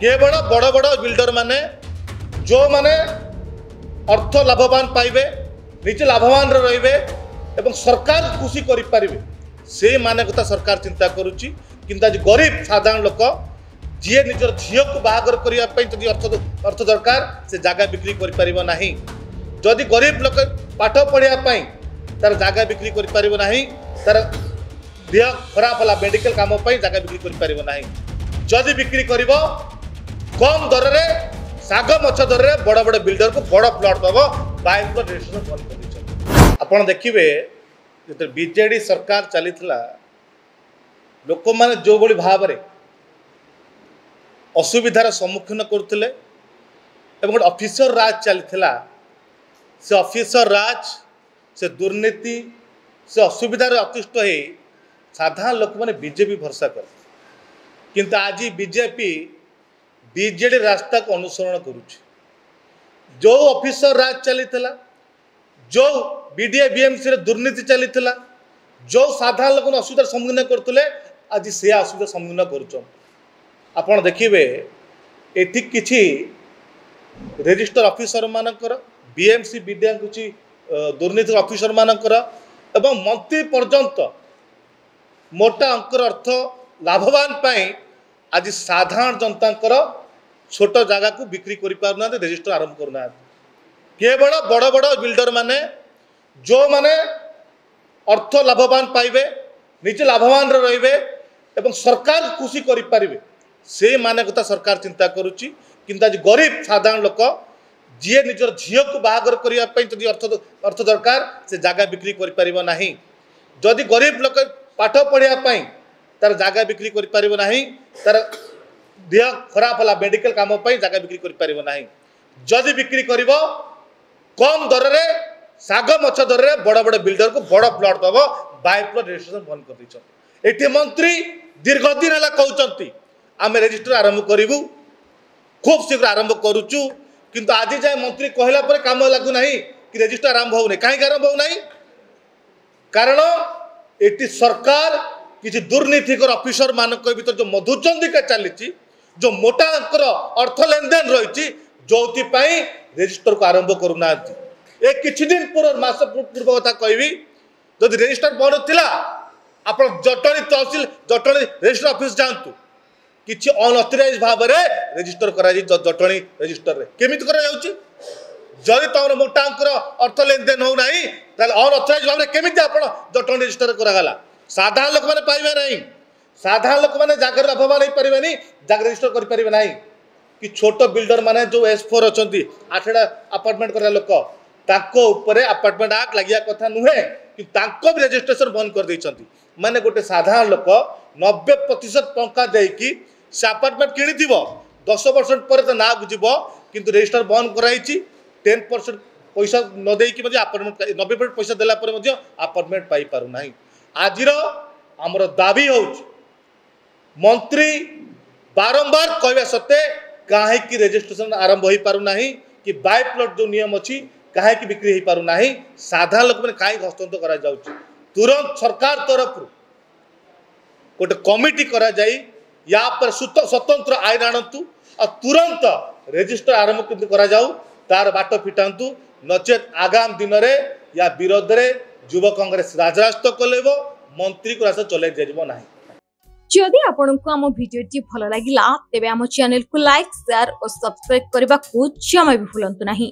केवल बड़ बड़ बिल्डर माने जो माने अर्थ लाभवान पाइबे निजे लाभवान रे एवं सरकार खुशी करें से माने कथा सरकार चिंता करुच्ची किंतु आज गरीब साधारण लोक जी निजर झील को बाहागर करने अर्थ दरकार से जगह बिक्री कर जदि गरीब लोक पाठ पढ़ाई तार जगह बिक्री कर तार देह खराब है मेडिकल काम जगह बिक्री कर जदि बिक्री कर कम दर में साग मछ दर में बड़ बड़ बिल्डर को बड़ प्लट पाव बाइक रजिस्ट्रेशन बंद कर आपड़ देखिए जो बीजेडी सरकार चली लोक मैंने जो भाई भाव में असुविधार सम्मुखीन करुले गोटे ऑफिसर राज चली से ऑफिसर राज से दुर्नीति से असुविधार अतिष्ठ हो साधारण लोक मैंने बीजेपी भरसा कर किंतु आज बीजेपी बीजेडी रास्ता को अनुसरण करुच्ची जो ऑफिसर राज चली जो बीडीए बीएमसी रे दुर्नीति चली जो साधारण लोक असुविधार सम्मुखीन करते आज से असुविधार सम्मुखीन कर देखिए ये किसी रजिस्टर ऑफिसर मानकर बीएमसी बीडीए किसी दुर्नीति ऑफिसर मानकर एवं मंत्री पर्यंत मोटा अंकर अर्थ लाभवान पाई आज साधारण जनता छोट जगह को बिक्री करना रजिस्टर आरंभ करना केवल बड़ बड़ बिल्डर माने जो माने अर्थ लाभवान पाइबे निजे लाभवान रे एवं सरकार खुशी करें से माने कथा सरकार चिंता करुच्ची किंतु आज गरीब साधारण लोक जी निजर झील को बाहागर करने अर्थ दरकार से जगह बिक्री कर जदि गरीब लोक पाठ पढ़ाई तार जगह बिक्री कर तार देह खराब है मेडिकल काम जगह बिक्री कर जदि बिक्री कर कम दर में साग मछ दर में बड़ बड़ बिल्डर को बड़ प्लट पाव बाइक रजिस्ट्रेशन बंद कर ये मंत्री दीर्घ दिन है कहते आम रजिस्टर आरंभ करूँ खूब शीघ्र आरंभ करुचु किंतु आज जाए मंत्री कहला पर काम लगुना कि रजिस्टर आरंभ होना कहीं आरंभ होना कारण ये सरकार किसी दुर्नीतिकर ऑफिसर मान भर जो मधुचंदिका चली जो मोटा अंकर अर्थ लेन देन रही जो रजिस्टर को आरंभ करूना ए किछि दिन पूर्व मास पूर्व कथा कहबी जदि रजिस्टर बंद थिला आप जटणी तहसील जटणी रजिस्टर ऑफिस जातु किछि अनऑथराइज भाव में रजिस्टर करा जटणी रजिस्टर रे केमिति करा जाउची जदि तमर मोटा अंकर अर्थ लेन देन हो नाही ताले अनऑथराइज भाव में केमिति आपण जटणी रजिस्टर करा गला साधारण लोक माने पाइबे नहीं साधारण लोक मैंने जगह लाभवान हो पारे जगह रजिस्टर करें कि छोट बिल्डर माने जो S4 अच्छा 8टा अपार्टमेंट कर लोक अपार्टमेंट आक्ट लगे कथा नुहे कि भी रजिस्ट्रेशन बंद कर देइछंती माने गोटे साधारण लोक 90% टंका देकी से अपार्टमेंट किणी 10% पर तो ना जीव किंतु रजिस्टर बंद कराई 10% पैसा न देकी अपार्टमेंट 90% पैसा देला पर अपार्टमेंट पाई पारु नाही आज आमर दाबी हो मंत्री बारंबार कहवा सत्ते कहीं रजिस्ट्रेशन आरंभ हो पारना कि बाय प्लॉट जो नियम अच्छी कहीं बिक्री हो पारना साधारण लोक मैंने कहीं हस्तक्षेप करा जाउची तुरंत सरकार तरफ गोटे कमिटी करा जाई या पर स्वतंत्र आईन आणतु और तुरंत रजिस्टर आरंभ करा जाऊ तार बाट फिटातु नचेत आगाम दिन में या विरोध में युवा कांग्रेस राजरास्ता कलेब मंत्री को रास्ता चल जाना। जदि आपंक आम भिडी भल लगा तेब आम चैनल को लाइक शेयर और सब्सक्राइब करने को जमा भी भूलु नहीं।